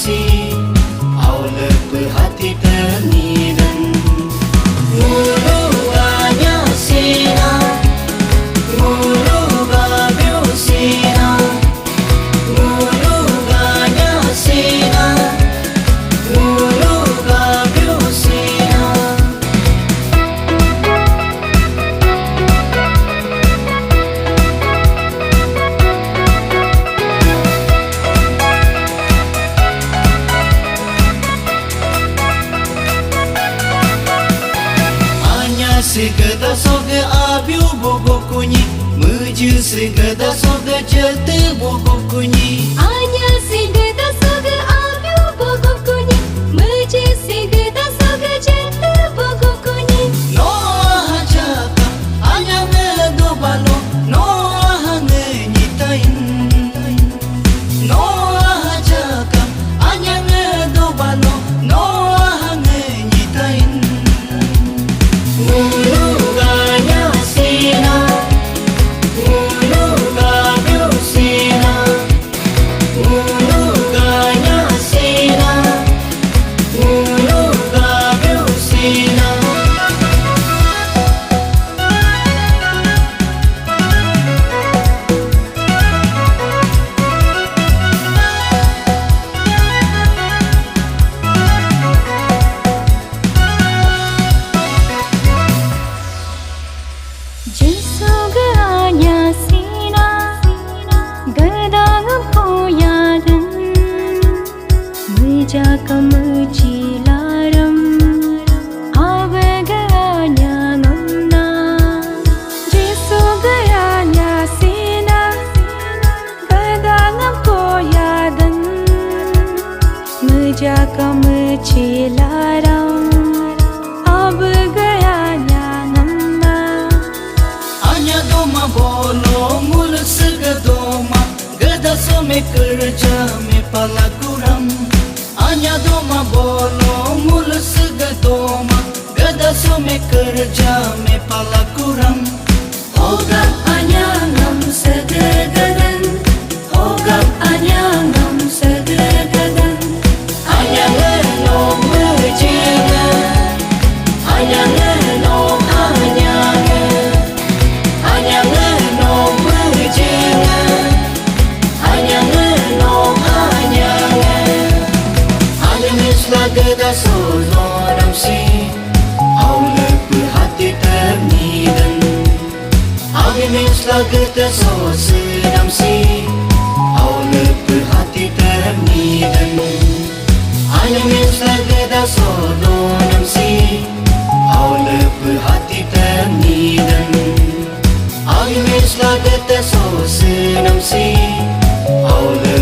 si Aula perhati ternidan Muluanya sina Mulu babiu sina Muluganya sina Mulu babiu sina Segeda soga abiu bobo kunyi Meju segeda soga jete bobo kunyi Anya segeda soga abiu bobo kunyi Meju segeda soga jete bobo kunyi No hajaka anya ngedo balo No hangenyitain No hajaka anya ngedo balo No hangenyitain Muluganya sina Mulugabiu sina Muluganya sina Mulugabiu sina Jesoganya sina Gedang koyadan Menjaga mencilaram Abeganya ngamna Jesoganya sina Gedang koyadan Menjaga mencilaram Abeganya ngamna Anya doma bono mul segadoma Gada some kerja me pala kuram Anya doma bono mul segadoma Gada some kerja me pala kuram Hogap anya ngam segagadan Hogap anya ngam segagadan Anya ngenom mejega Anya ngenom anya Anya ngenom mejega Anya ngenom anya Anya misla geda sonoram si Aula perhati ternidan Anya misla geda soseram si Aula perhati ternidan Anya misla geda sonoram si Aula perhati ternidan Anya misla geda soseram si Aula